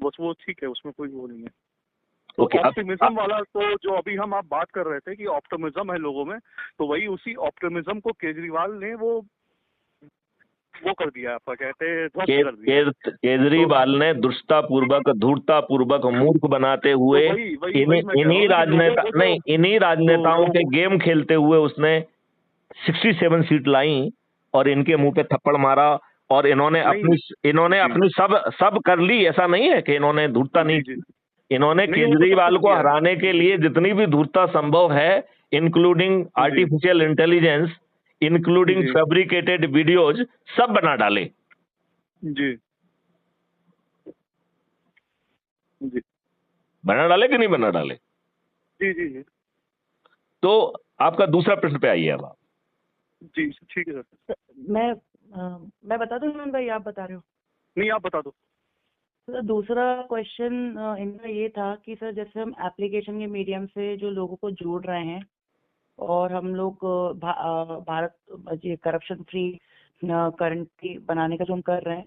बस वो ठीक है, उसमें कोई वो नहीं है। तो ओके, ऑप्टिमिज्म वाला तो जो अभी हम आप बात कर रहे थे कि ऑप्टिमिज्म है लोगों में, तो वही उसी ऑप्टिमिज्म को केजरीवाल ने वो कर दिया, आपका कहते हैं ध्वस्त कर दिया। केजरीवाल ने दुष्टतापूर्वक, धूर्ततापूर्वक, मूर्ख बनाते हुए इन्हीं राजनेताओं के गेम खेलते हुए उसने 67 सीट लाई और इनके मुंह पे थप्पड़ मारा। और इन्होंने अपनी सब कर ली। ऐसा नहीं है कि इन्होंने धूर्तता नहीं की। इन्होंने केजरीवाल को हराने के लिए जितनी भी धूर्तता संभव है, including artificial intelligence, including fabricated videos, सब बना डाले। जी जी, बना डाले कि नहीं बना डाले? जी जी जी। तो आपका दूसरा प्रश्न पे आइए अब आप। जी ठीक है सर। मैं बता दूं हेमंत भाई, आप बता रहे हो? नहीं, आप बता दो। सर दूसरा क्वेश्चन इनका ये था कि सर जैसे हम एप्लीकेशन के मीडियम से जो लोगों को जोड़ रहे हैं और हम लोग भारत ये करप्शन फ्री करेंसी बनाने का जो हम कर रहे हैं,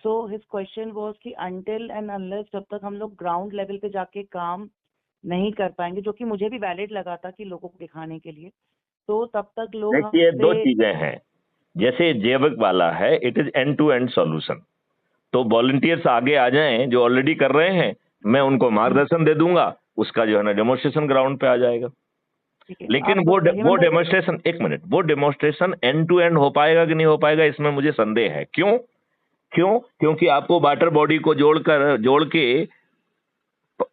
सो हिज क्वेश्चन वाज कि अनटिल एंड अनलेस जब तक हम लोग ग्राउंड लेवल पे जाके काम नहीं कर पाएंगे, जो कि मुझे भी वैलिड लगा था कि लोगों को दिखाने के लिए, तो तब तक लोग देखिए, दो चीजें हैं। जैसे जैविक वाला है, it is end to end solution. तो वॉलंटियर्स आगे आ जाएं जो ऑलरेडी कर रहे हैं, मैं उनको मार्गदर्शन दे दूंगा, उसका जो है ना डेमोन्स्ट्रेशन ग्राउंड पे आ जाएगा। लेकिन वो डेमोन्स्ट्रेशन, एक मिनट, वो डेमोन्स्ट्रेशन एंड टू एंड हो पाएगा कि नहीं हो पाएगा, इसमें मुझे संदेह है। क्योंकि आपको वाटर बॉडी को जोड़ के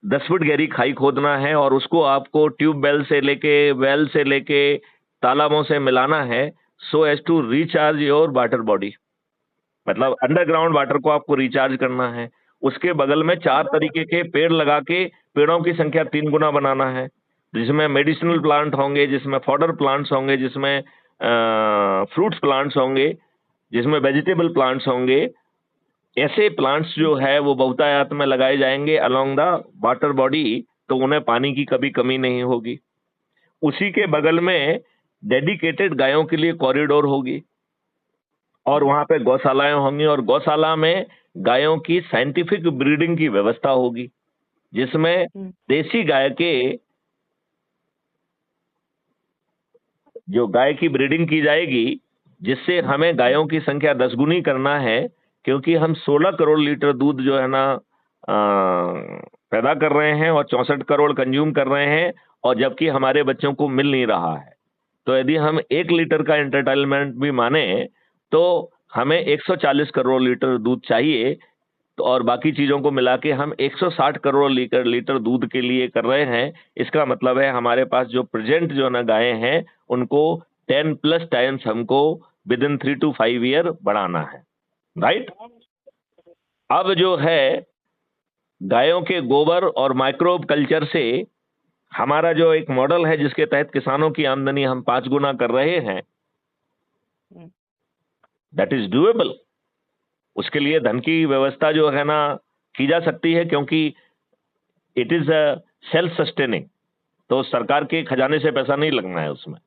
10 फुट गहरी खाई खोदना है और उसको आपको वेल से लेके तालाबों से मिलाना है, so as to recharge your water body. मतलब अंडरग्राउंड वाटर को आपको रिचार्ज करना है। उसके बगल में 4 तरीके के पेड़ लगा के पेड़ों की संख्या 3 गुना बनाना है, जिसमें मेडिसिनल प्लांट होंगे, जिसमें फॉडर प्लांट्स होंगे, जिसमें फ्रूट्स प्लांट्स होंगे, जिसमें वेजिटेबल प्लांट्स होंगे। ऐसे प्लांट्स जो है वो बहुतायत में लगाए जाएंगे अलोंग द वाटर बॉडी, तो उन्हें पानी की कभी कमी नहीं होगी। उसी के बगल में डेडिकेटेड गायों के लिए कॉरिडोर होगी और वहां पे गौशालाएं होंगी और गौशाला में गायों की साइंटिफिक ब्रीडिंग की व्यवस्था होगी, जिसमें देसी गाय के जो गाय की ब्रीडिंग की जाएगी, जिससे हमें गायों की संख्या 10 गुनी करना है, क्योंकि हम 16 करोड़ लीटर दूध जो है ना पैदा कर रहे हैं और 64 करोड़ कंज्यूम कर रहे हैं, और जबकि हमारे बच्चों को मिल नहीं रहा है। तो यदि हम 1 लीटर का एंटरटेनमेंट भी माने तो हमें 140 करोड़ लीटर दूध चाहिए। तो और बाकी चीजों को मिला के हम 160 करोड़ लीटर दूध के लिए कर रहे हैं। इसका मतलब है हमारे पास जो प्रेजेंट जो ना गायें हैं, उनको 10+ टाइम्स हमको विद इन 3 to 5 ईयर बढ़ाना है, राइट? अब जो है गायों के गोबर और माइक्रोब कल्चर से हमारा जो एक मॉडल है, जिसके तहत किसानों की आमदनी हम 5 गुना कर रहे हैं, दैट इज डूएबल। उसके लिए धन की व्यवस्था जो है ना की जा सकती है, क्योंकि it is a self sustaining, तो सरकार के खजाने से पैसा नहीं लगना है उसमें।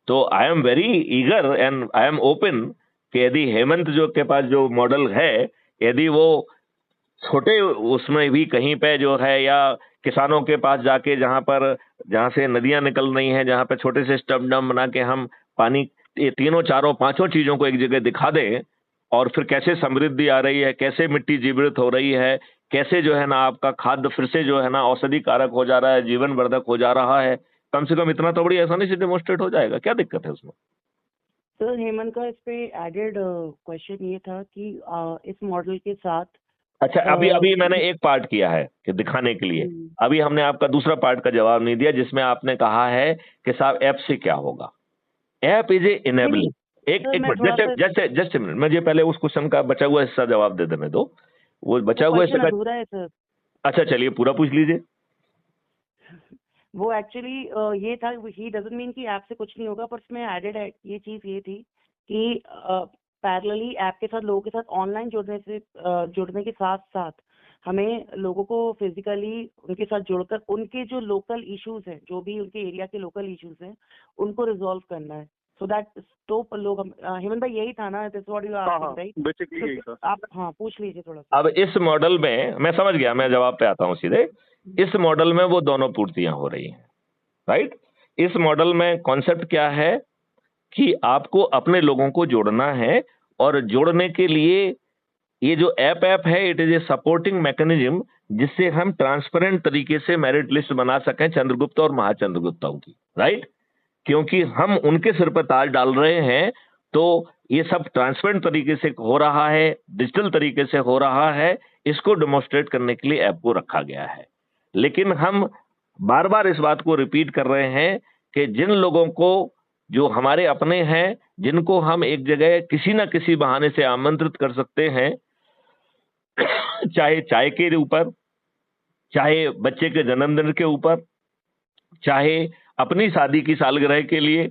तो I am very eager and I am open कि यदि हेमंत जो के पास जो मॉडल है, यदि वो छोटे उसमें भी कहीं पे जो है, या किसानों के पास जाके जहां से नदियां निकल रही हैं, जहां पे छोटे से स्टब डैम बना के हम पानी, ये 3, 4, 5 चीजों को एक जगह दिखा दें, और फिर कैसे समृद्धि आ रही है, कैसे मिट्टी जीवित हो रही है, कैसे जो है ना आपका खाद्य फिर से जो है ना औषधि कारक हो जा रहा है, जीवन वर्धक हो जा रहा है, कम से कम इतना तो बड़ी आसानी से डेमोन्स्ट्रेट हो जाएगा। क्या दिक्कत है उसमें? सर हेमंत का इस पे एडेड क्वेश्चन ये था कि इस मॉडल के साथ, अच्छा, अभी मैंने एक पार्ट किया है कि दिखाने के लिए, अभी हमने आपका दूसरा पार्ट का जवाब नहीं दिया, जिसमें आपने कहा है कि साहब ऐप से क्या होगा। App is a enabling. एक मिनट, जस्ट मिनट, मुझे पहले उस क्वेश्चन का बचा हुआ हिस्सा जवाब दे देने दो। वो बचा हुआ हिस्सा अधूरा है सर। अच्छा चलिए, पूरा पूछ लीजिए। वो एक्चुअली ये था, ही डजंट मीन कि ऐप से कुछ नहीं होगा, पर उसमें एडेड ये चीज ये थी कि पैरेलली ऐप के साथ, लोगों के साथ ऑनलाइन जुड़ने के साथ साथ हमें लोगों को फिजिकली उनके साथ जुड़कर उनके जो लोकल इश्यूज हैं, जो भी उनके एरिया के लोकल इश्यूज हैं, उनको रिजॉल्व करना है। सो दैट तो लोग हेमंत भाई यही था ना, that's what you are asking right? Basically यही था। आप हाँ पूछ लीजिए थोड़ा सा। अब इस मॉडल में मैं समझ गया, मैं जवाब पे आता हूं सीधे। इस मॉडल में वो दोनों पूर्तियां हो रही हैं, राइट। इस मॉडल में कॉन्सेप्ट क्या है कि आपको अपने लोगों को जोड़ना है, और जोड़ने के लिए ये जो ऐप है, it is a supporting mechanism, जिससे हम ट्रांसपेरेंट तरीके से मेरिट लिस्ट बना सकें चंद्रगुप्त और महाचंद्रगुप्ताओं की, राइट। क्योंकि हम उनके सिर पर ताज डाल रहे हैं, तो ये सब ट्रांसपेरेंट तरीके से हो रहा है, डिजिटल तरीके से हो रहा है। इसको डेमोन्स्ट्रेट करने के लिए ऐप को रखा गया है। लेकिन हम बार बार इस बात को रिपीट कर रहे हैं कि जिन लोगों को, जो हमारे अपने हैं, जिनको हम एक जगह किसी ना किसी बहाने से आमंत्रित कर सकते हैं, चाहे चाय के ऊपर, चाहे बच्चे के जन्मदिन के ऊपर, चाहे अपनी शादी की सालगिरह के लिए,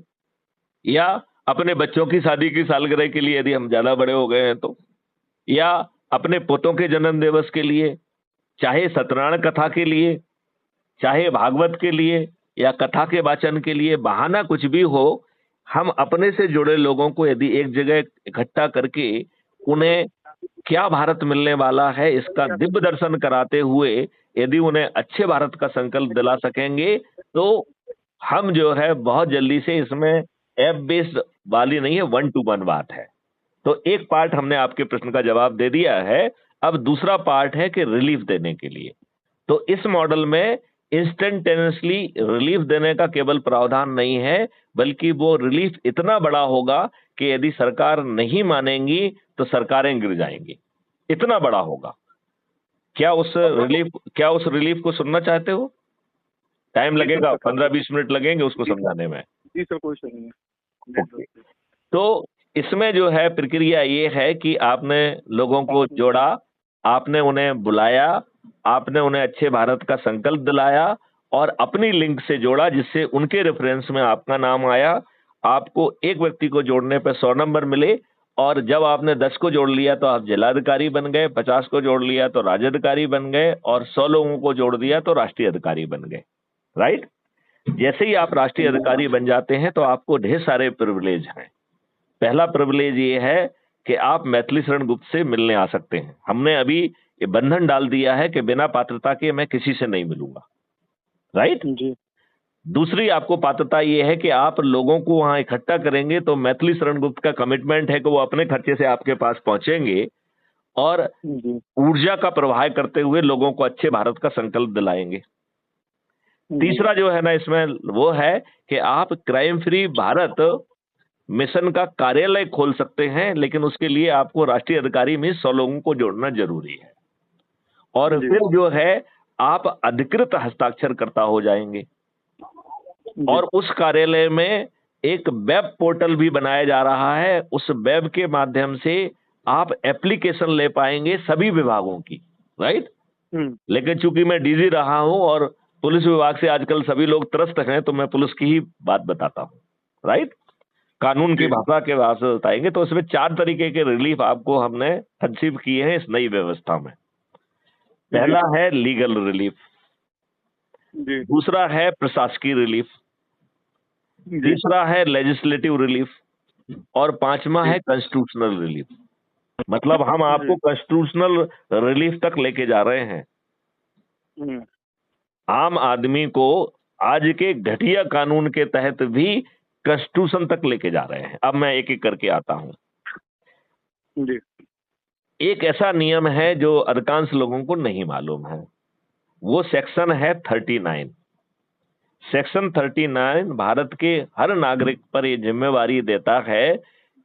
या अपने बच्चों की शादी की सालगिरह के लिए यदि हम ज्यादा बड़े हो गए हैं तो, या अपने पोतों के जन्म दिवस के लिए, चाहे सत्यनारायण कथा के लिए, चाहे भागवत के लिए, या कथा के वाचन के लिए, बहाना कुछ भी हो, हम अपने से जुड़े लोगों को यदि एक जगह इकट्ठा करके उन्हें क्या भारत मिलने वाला है इसका दिव्य दर्शन कराते हुए यदि उन्हें अच्छे भारत का संकल्प दिला सकेंगे, तो हम जो है बहुत जल्दी से, इसमें ऐप बेस्ड वाली नहीं है, 1-to-1 बात है। तो एक पार्ट हमने आपके प्रश्न का जवाब दे दिया है। अब दूसरा पार्ट है कि रिलीफ देने के लिए, तो इस मॉडल में इंस्टेंटेनियसली रिलीफ देने का केवल प्रावधान नहीं है, बल्कि वो रिलीफ इतना बड़ा होगा कि यदि सरकार नहीं मानेंगी तो सरकारें गिर जाएंगी, इतना बड़ा होगा। क्या उस रिलीफ को सुनना चाहते हो? टाइम लगेगा, 15-20 मिनट लगेंगे उसको समझाने में। जी सर, कोई सर नहीं है। तो इसमें जो है प्रक्रिया ये है कि आपने लोगों को जोड़ा, आपने उन्हें बुलाया, आपने उन्हें अच्छे भारत का संकल्प दिलाया, और अपनी लिंक से जोड़ा जिससे उनके रेफरेंस में आपका नाम आया। आपको एक व्यक्ति को जोड़ने पर 100 नंबर मिले, और जब आपने 10 को जोड़ लिया तो आप जिलाधिकारी बन गए, 50 को जोड़ लिया तो राज्याधिकारी बन गए, और 100 लोगों को जोड़ दिया तो राष्ट्रीय अधिकारी बन गए, राइट। जैसे ही आप राष्ट्रीय अधिकारी बन जाते हैं तो आपको ढेर सारे प्रिविलेज हैं। पहला प्रिविलेज ये है कि आप मैथिली शरण गुप्त से मिलने आ सकते हैं। हमने अभी ये बंधन डाल दिया है कि बिना पात्रता के मैं किसी से नहीं मिलूंगा, राइट जी। दूसरी आपको पात्रता ये है कि आप लोगों को वहां इकट्ठा करेंगे तो मैथिली शरण गुप्त का कमिटमेंट है कि वो अपने खर्चे से आपके पास पहुंचेंगे और ऊर्जा का प्रवाह करते हुए लोगों को अच्छे भारत का संकल्प दिलाएंगे। तीसरा जो है ना इसमें वो है कि आप क्राइम फ्री भारत मिशन का कार्यालय खोल सकते हैं, लेकिन उसके लिए आपको राष्ट्रीय अधिकारी में 100 लोगों को जोड़ना जरूरी है। और फिर जो है आप अधिकृत हस्ताक्षरकर्ता हो जाएंगे, और उस कार्यालय में एक वेब पोर्टल भी बनाया जा रहा है। उस वेब के माध्यम से आप एप्लीकेशन ले पाएंगे सभी विभागों की, राइट। लेकिन चूंकि मैं डीजी रहा हूं और पुलिस विभाग से आजकल सभी लोग त्रस्त हैं, तो मैं पुलिस की ही बात बताता हूं, राइट। कानून की भाषा के भाषा से बताएंगे तो इसमें 4 तरीके के रिलीफ आपको हमने कंसीव किए हैं इस नई व्यवस्था में। पहला है लीगल रिलीफ, दूसरा है प्रशासकीय रिलीफ, तीसरा है लेजिस्लेटिव रिलीफ, और 5वां है कॉन्स्टिट्यूशनल रिलीफ। मतलब हम आपको कॉन्स्टिट्यूशनल रिलीफ तक लेके जा रहे हैं। आम आदमी को आज के घटिया कानून के तहत भी कॉन्स्टिट्यूशन तक लेके जा रहे हैं। अब मैं एक एक करके आता हूं जी। एक ऐसा नियम है जो अधिकांश लोगों को नहीं मालूम है, वो सेक्शन है 39। सेक्शन 39 भारत के हर नागरिक पर यह जिम्मेवारी देता है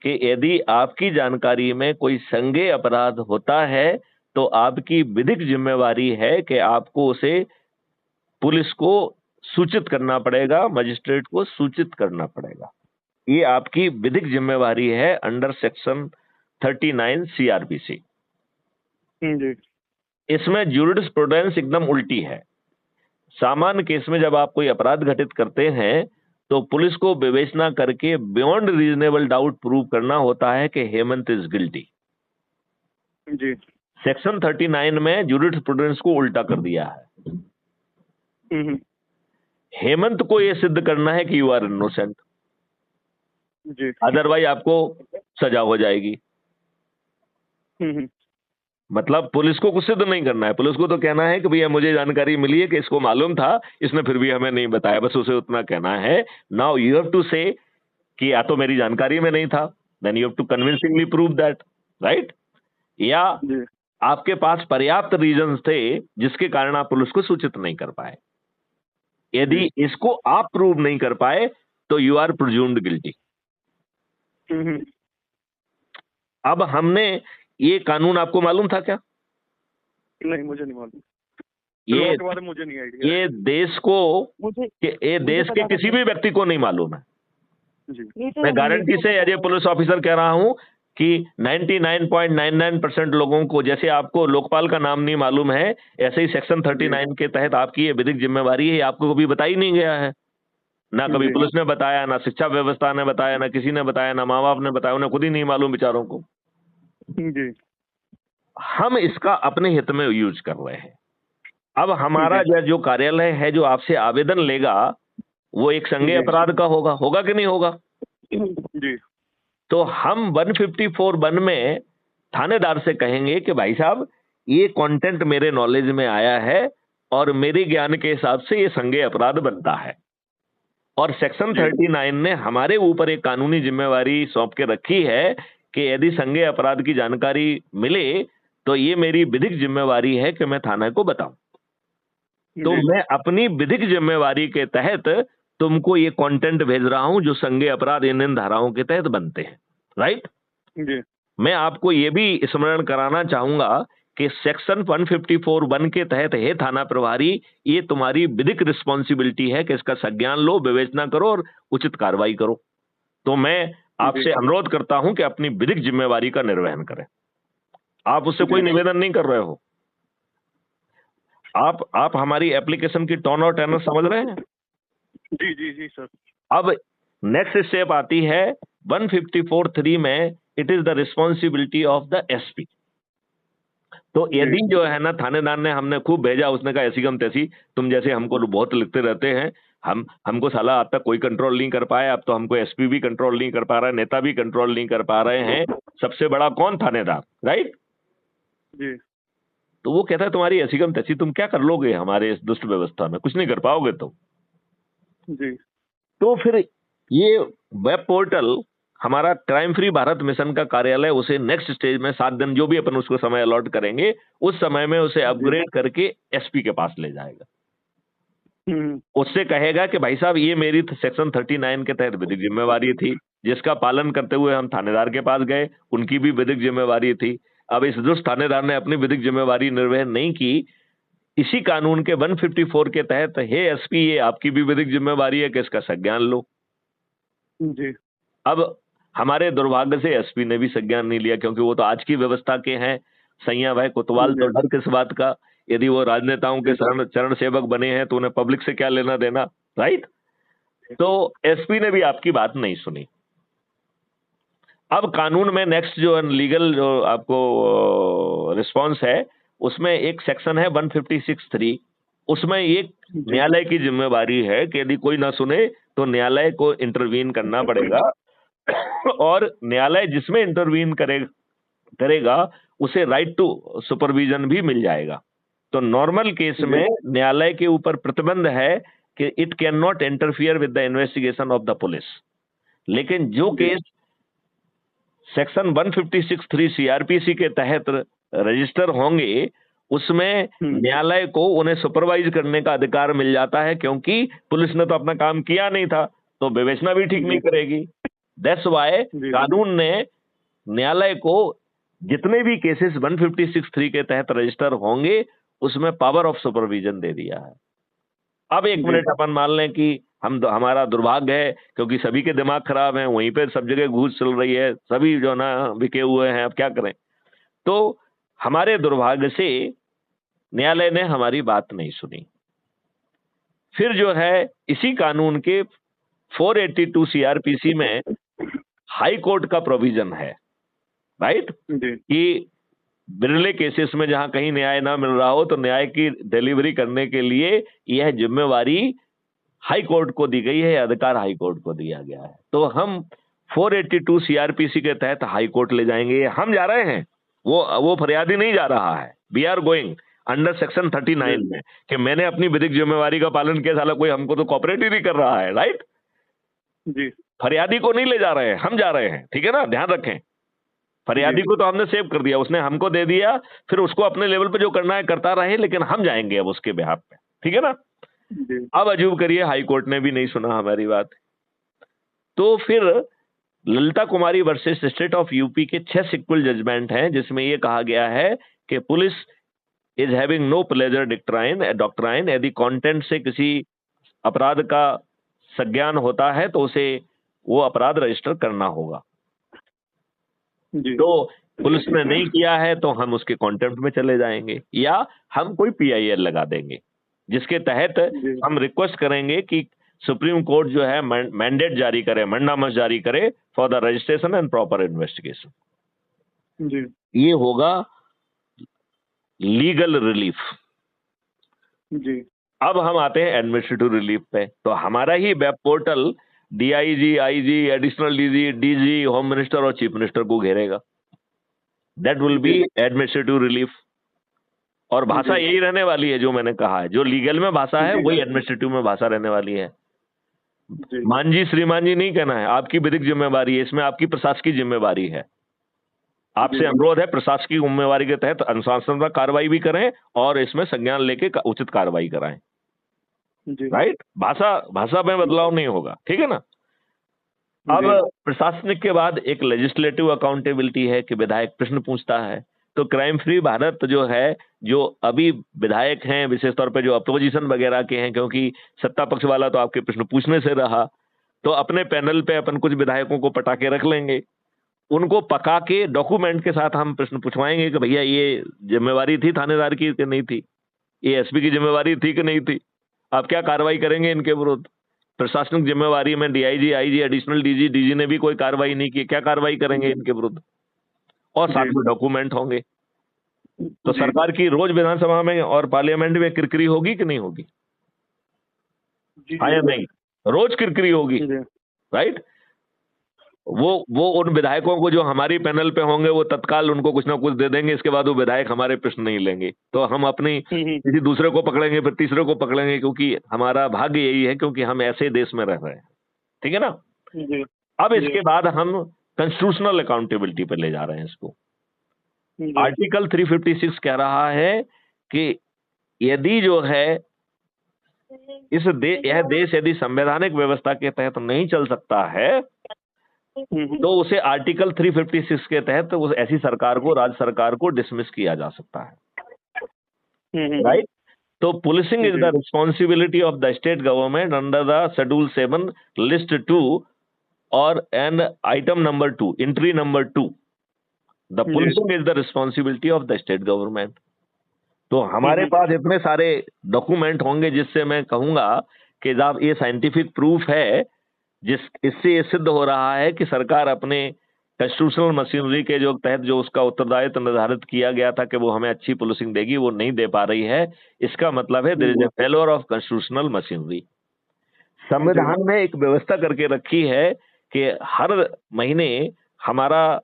कि यदि आपकी जानकारी में कोई संज्ञेय अपराध होता है तो आपकी विधिक जिम्मेवारी है कि आपको उसे पुलिस को सूचित करना पड़ेगा, मजिस्ट्रेट को सूचित करना पड़ेगा। ये आपकी विधिक जिम्मेवारी है अंडर सेक्शन 39 CRPC। इसमें ज्यूरिस्प्रूडेंस एकदम उल्टी है। सामान्य केस में जब आप कोई अपराध घटित करते हैं तो पुलिस को विवेचना करके बियॉन्ड रीजनेबल डाउट प्रूव करना होता है कि हेमंत इज गिल्टी जी। सेक्शन 39 में ज्यूरिस्प्रूडेंस को उल्टा कर दिया है। हेमंत को यह सिद्ध करना है कि यू आर इनोसेंट। जी। अदरवाइज आपको सजा हो जाएगी। मतलब पुलिस को कुछ सिद्ध नहीं करना है, पुलिस को तो कहना है कि भैया मुझे जानकारी मिली है कि इसको मालूम था, इसने फिर भी हमें नहीं बताया, बस उसे उतना कहना है। नाउ यू हैव टू से कि या तो मेरी जानकारी में नहीं था, then you have to convincingly prove that, right? या जी। आपके पास पर्याप्त रीजंस थे जिसके कारण आप पुलिस को सूचित नहीं कर पाए। यदि इसको आप प्रूव नहीं कर पाए तो यू आर प्रिज्यूम्ड गिल्टी। अब हमने ये कानून आपको मालूम था क्या? नहीं, मुझे नहीं मालूम, ये के बारे में मुझे नहीं आइडिया। ये देश को ये देश के किसी भी व्यक्ति को नहीं मालूम है। जी। मैं गारंटी से एज ए पुलिस ऑफिसर कह रहा हूं कि 99.99% लोगों को, जैसे आपको लोकपाल का नाम नहीं मालूम है, ऐसे ही सेक्शन 39 के तहत आपकी ये विधिक जिम्मेवारी है, आपको कभी बताई नहीं गया है। ना कभी पुलिस ने बताया, ना शिक्षा व्यवस्था ने बताया, ना किसी ने बताया, ना माँ बाप ने बताया, उन्हें खुद ही नहीं मालूम बेचारों को। जी। हम इसका अपने हित में यूज कर रहे हैं। अब हमारा जो कार्यालय है जो आपसे आवेदन लेगा वो एक संज्ञेय अपराध का होगा कि नहीं होगा? जी। तो हम 154(1) में थानेदार से कहेंगे कि भाई साहब ये कंटेंट मेरे नॉलेज में आया है और मेरे ज्ञान के हिसाब से ये संज्ञेय अपराध बनता है, और सेक्शन 39 ने हमारे ऊपर एक कानूनी जिम्मेवारी सौंप के रखी है कि यदि संज्ञेय अपराध की जानकारी मिले तो ये मेरी विधिक जिम्मेवारी है कि मैं थाना को बताऊं। तो मैं अपनी विधिक जिम्मेवारी के तहत तुमको ये कंटेंट भेज रहा हूं जो संज्ञेय अपराध इन धाराओं के तहत बनते हैं, राइट? जी। मैं आपको ये भी स्मरण कराना चाहूंगा कि सेक्शन 154(1) के तहत है थाना प्रभारी, ये तुम्हारी विधिक रिस्पॉन्सिबिलिटी है कि इसका संज्ञान लो, विवेचना करो और उचित कार्रवाई करो। तो मैं आपसे अनुरोध करता हूं कि अपनी विधिक जिम्मेवारी का निर्वहन करें। आप उससे कोई निवेदन नहीं कर रहे हो। आप हमारी एप्लीकेशन की टोन और टेनर समझ रहे हैं? जी जी जी सर। अब नेक्स्ट स्टेप आती है 154(3) में, it is the responsibility of the SP. तो यदि जो है ना थानेदार ने हमने खूब भेजा, उसने कहा ऐसी गम तैसी, तुम जैसे हमको बहुत लिखते रहते हैं, हमको साला आज तक कोई कंट्रोल नहीं कर पाया, अब तो हमको एसपी भी कंट्रोल नहीं कर पा रहा है, नेता भी कंट्रोल नहीं कर पा रहे हैं, सबसे बड़ा कौन? थानेदार, राइट? जी। तो वो कहता है तुम्हारी ऐसी गम तैसी, तुम क्या कर लोगे हमारे इस दुष्ट व्यवस्था में? कुछ नहीं कर पाओगे तुम। जी। तो फिर ये वेब पोर्टल हमारा क्राइम फ्री भारत मिशन का कार्यालय उसे नेक्स्ट स्टेज में 7 दिन जो भी अपन उसको समय अलॉट करेंगे, उस समय में उसे अपग्रेड करके एसपी के पास ले जाएगा। उससे कहेगा कि भाई साहब ये मेरी सेक्शन 39 के तहत विधिक जिम्मेवारी थी, जिसका पालन करते हुए हम थानेदार के पास गए, उनकी भी विधिक जिम्मेवारी थी। अब इस दुष्ट थानेदार ने अपनी विधिक जिम्मेवारी निर्वहन नहीं की, इसी कानून के 154 के तहत हे एसपी ये आपकी भी विधिक जिम्मेवारी है कि इसका संज्ञान लो। जी। अब हमारे दुर्भाग्य से एसपी ने भी संज्ञान नहीं लिया, क्योंकि वो तो आज की व्यवस्था के हैं। सैया भाई कोतवाल तो डर किस बात का, यदि वो राजनेताओं के चरण सेवक बने हैं तो उन्हें पब्लिक से क्या लेना देना, राइट? तो एसपी ने भी आपकी बात नहीं सुनी। अब कानून में नेक्स्ट जो लीगल जो आपको रिस्पॉन्स है, उसमें एक सेक्शन है 156(3), उसमें एक न्यायालय की जिम्मेवारी है कि यदि कोई ना सुने तो न्यायालय को इंटरवीन करना पड़ेगा, और न्यायालय जिसमें इंटरवीन करेगा उसे राइट टू सुपरविजन भी मिल जाएगा। तो नॉर्मल केस में न्यायालय के ऊपर प्रतिबंध है कि it can not interfere with the investigation of the police. लेकिन जो केस सेक्शन 156(3) सीआरपीसी के तहत रजिस्टर होंगे, उसमें न्यायालय को उन्हें सुपरवाइज करने का अधिकार मिल जाता है, क्योंकि पुलिस ने तो अपना काम किया नहीं था, तो विवेचना भी ठीक नहीं करेगी। दैट्स व्हाई कानून ने न्यायालय को जितने भी केसेस 156(3) के तहत रजिस्टर होंगे उसमें पावर ऑफ सुपरविजन दे दिया है। अब एक मिनट अपन मान लें कि हमारा दुर्भाग्य है, क्योंकि सभी के दिमाग खराब हैं, वहीं पे सब जगह घूस चल रही है, सभी जो ना बिके हुए हैं, अब क्या करें? तो हमारे दुर्भाग्य से न्यायालय ने हमारी बात नहीं सुनी। फिर जो है इसी कानून के 482 सीआरपीसी में हाई कोर्ट का प्रोविजन है, राइट? कि बिरले केसेस में जहां कहीं न्याय ना मिल रहा हो तो न्याय की डिलीवरी करने के लिए यह जिम्मेवारी हाई कोर्ट को दी गई है, अधिकार हाई कोर्ट को दिया गया है। तो हम 482 सीआरपीसी के तहत हाई कोर्ट ले जाएंगे। हम जा रहे हैं, वो फरियादी नहीं जा रहा है। We are going under section 39 में कि मैंने अपनी विधिक जिम्मेवारी का पालन किया, साला कोई हमको तो कॉपरेट ही नहीं कर रहा है, राइट जी। फरियादी को नहीं ले जा रहे हैं, हम जा रहे हैं, ठीक है ना, ध्यान रखें। फरियादी को तो हमने सेव कर दिया, उसने हमको दे दिया, फिर उसको अपने लेवल पे जो करना है करता रहे, लेकिन हम जाएंगे अब उसके बिहाफ पे, ठीक है ना। जी। अब अजूब करिए, हाई कोर्ट ने भी नहीं सुना हमारी बात, तो फिर ललिता कुमारी वर्सेस स्टेट ऑफ यूपी के 6 सिक्वल जजमेंट हैं, जिसमें यह कहा गया है कि police is having no pleasure doctrine यदि कंटेंट से किसी अपराध का संज्ञान होता है तो उसे वो अपराध रजिस्टर करना होगा। जी। तो पुलिस ने नहीं किया है तो हम उसके कॉन्टेम्प्ट में चले जाएंगे, या हम कोई PIL लगा देंगे, जिसके तहत जी। हम रिक्वेस्ट करेंगे कि सुप्रीम कोर्ट जो है मैंडेट जारी करे, मंडामस जारी करे for the registration and proper investigation. जी। ये होगा लीगल रिलीफ। जी। अब हम आते हैं एडमिनिस्ट्रेटिव रिलीफ पे। तो हमारा ही web portal DIG, IG, additional DG, home minister और चीफ मिनिस्टर को घेरेगा। That will be administrative relief. और भाषा यही रहने वाली है जो मैंने कहा है, जो लीगल में भाषा है वही एडमिनिस्ट्रेटिव में भाषा रहने वाली है। मान जी श्रीमान जी नहीं कहना है, आपकी विधिक जिम्मेवारी है, इसमें आपकी प्रशासकीय जिम्मेवारी है। आपसे अनुरोध है प्रशासकीय जिम्मेवारी के तहत अनुशासनात्मक कार्रवाई भी करें और इसमें संज्ञान लेके उचित कार्रवाई कराएं, राइट। भाषा में बदलाव नहीं होगा, ठीक है ना। अब प्रशासनिक के बाद एक लेजिस्लेटिव अकाउंटेबिलिटी है कि विधायक प्रश्न पूछता है। तो क्राइम फ्री भारत जो है, जो अभी विधायक हैं विशेष तौर पे जो अपोजिशन वगैरह के हैं, क्योंकि सत्ता पक्ष वाला तो आपके प्रश्न पूछने से रहा, तो अपने पैनल पे अपन कुछ विधायकों को पटा के रख लेंगे, उनको पका के डॉक्यूमेंट के साथ हम प्रश्न पूछवाएंगे कि भैया ये जिम्मेवारी थी थानेदार की कि नहीं थी, ये SP की जिम्मेवारी थी कि नहीं थी, आप क्या कार्रवाई करेंगे इनके विरुद्ध। प्रशासनिक जिम्मेवारी में DIG, IG, एडिशनल DG ने भी कोई कार्रवाई नहीं की, क्या कार्रवाई करेंगे इनके विरुद्ध, और साथ में डॉक्यूमेंट होंगे। तो सरकार की रोज विधानसभा में और पार्लियामेंट में किरकिरी होगी कि नहीं होगी, हाँ या नहीं, रोज किरकिरी होगी, राइट। वो उन विधायकों को जो हमारी पैनल पे होंगे वो तत्काल उनको कुछ ना कुछ दे देंगे, इसके बाद वो विधायक हमारे प्रश्न नहीं लेंगे, तो हम अपनी किसी दूसरे को पकड़ेंगे, फिर तीसरे को पकड़ेंगे, क्योंकि हमारा भाग्य यही है, क्योंकि हम ऐसे देश में रह रहे हैं, ठीक है ना। अब इसके बाद हम कॉन्स्टिट्यूशनल अकाउंटेबिलिटी पे ले जा रहे हैं इसको। आर्टिकल 356 कह रहा है कि यदि जो है यह देश यदि संवैधानिक व्यवस्था के तहत नहीं चल सकता है तो उसे आर्टिकल 356 के तहत उस ऐसी सरकार को, राज्य सरकार को डिसमिस किया जा सकता है, राइट। तो policing is the responsibility of the state government under the schedule 7 list 2 और and item number 2 entry number 2। The policing is the responsibility of the state government. तो हमारे पास इतने सारे डॉक्यूमेंट होंगे जिससे मैं कहूंगा कि जब ये साइंटिफिक प्रूफ है, इससे ये सिद्ध हो रहा है कि सरकार अपने कॉन्स्टिट्यूशनल मशीनरी के जो तहत जो उसका उत्तरदायित्व निर्धारित किया गया था कि वो हमें अच्छी पुलिसिंग देगी, वो नहीं दे पा रही है। इसका मतलब है there is a failure of constitutional machinery. संविधान में एक व्यवस्था करके रखी है कि हर महीने हमारा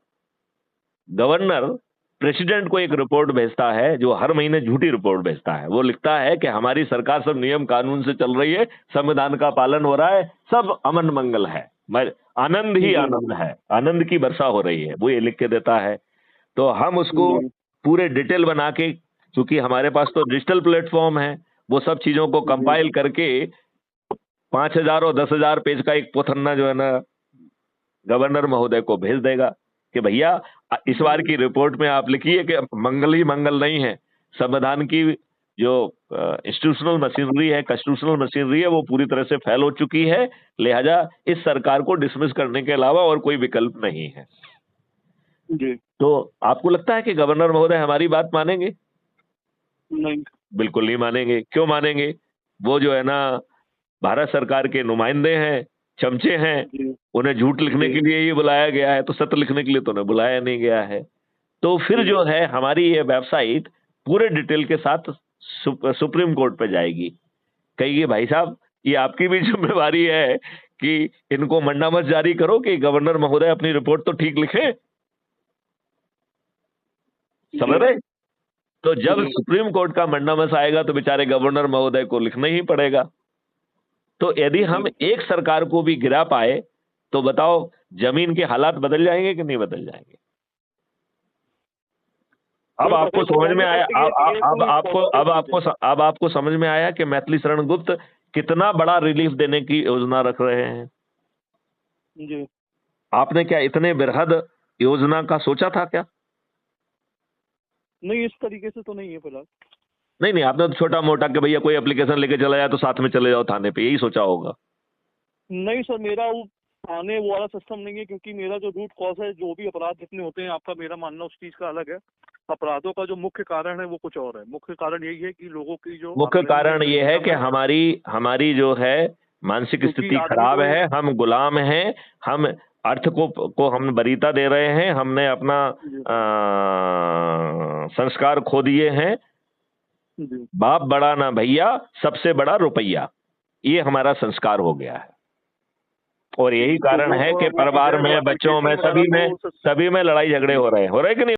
गवर्नर प्रेसिडेंट को एक रिपोर्ट भेजता है, जो हर महीने झूठी रिपोर्ट भेजता है। वो लिखता है कि हमारी सरकार सब नियम कानून से चल रही है, संविधान का पालन हो रहा है, सब अमन मंगल है, आनंद ही आनंद है, आनंद की वर्षा हो रही है, वो ये लिख के देता है। तो हम उसको पूरे डिटेल बना के, क्योंकि हमारे पास तो डिजिटल प्लेटफॉर्म है, वो सब चीजों को कंपाइल करके 5000 और 10,000 पेज का एक पोथन्ना जो है ना गवर्नर महोदय को भेज देगा कि भैया इस बार की रिपोर्ट में आप लिखिए कि मंगल ही मंगल नहीं है, संविधान की जो इंस्टीट्यूशनल मशीनरी है, कॉन्स्टिट्यूशनल मशीनरी है, वो पूरी तरह से फेल हो चुकी है, लिहाजा इस सरकार को डिसमिस करने के अलावा और कोई विकल्प नहीं है। जी। तो आपको लगता है कि गवर्नर महोदय हमारी बात मानेंगे? नहीं, बिल्कुल नहीं मानेंगे। क्यों मानेंगे? वो जो है ना भारत सरकार के नुमाइंदे हैं, चमचे हैं, उन्हें झूठ लिखने के लिए ही बुलाया गया है, तो सत्य लिखने के लिए तो उन्हें बुलाया नहीं गया है। तो फिर जो है हमारी ये वेबसाइट पूरे डिटेल के साथ सुप्रीम कोर्ट पे जाएगी, कहेगी भाई साहब ये आपकी भी जिम्मेवारी है कि इनको मंडामस जारी करो कि गवर्नर महोदय अपनी रिपोर्ट तो ठीक लिखे, समझ रहे? तो जब सुप्रीम कोर्ट का मंडामस आएगा तो बेचारे गवर्नर महोदय को लिखना ही पड़ेगा। तो यदि हम एक सरकार को भी गिरा पाए तो बताओ जमीन के हालात बदल जाएंगे कि नहीं बदल जाएंगे? अब आपको समझ में आया, अब आपको समझ में आया कि मैथिली शरण गुप्त कितना बड़ा रिलीफ देने की योजना रख रहे हैं। जी। आपने क्या इतने बृहद योजना का सोचा था क्या? नहीं, इस तरीके से तो नहीं है फिलहाल। नहीं, आपने तो छोटा मोटा कि भैया कोई एप्लीकेशन लेके चला जाए तो साथ में चले जाओ थाने पे, यही सोचा होगा। नहीं सर, मेरा वो थाने वो वाला सिस्टम नहीं है, क्योंकि मेरा जो रूट कॉज है, जो भी अपराध जितने होते हैं, आपका मेरा मानना उस चीज का अलग है। अपराधों का जो मुख्य कारण है वो कुछ और है। मुख्य कारण यही है कि लोगों की जो मुख्य कारण ये है कि हमारी जो है मानसिक स्थिति खराब है, हम गुलाम हैं, हम अर्थ को हम वरीयता दे रहे हैं, हमने अपना संस्कार खो दिए हैं। बाप बड़ा ना भैया, सबसे बड़ा रुपया, ये हमारा संस्कार हो गया है। और यही कारण है कि परिवार में, बच्चों में, सभी में लड़ाई झगड़े हो रहे हैं कि नहीं?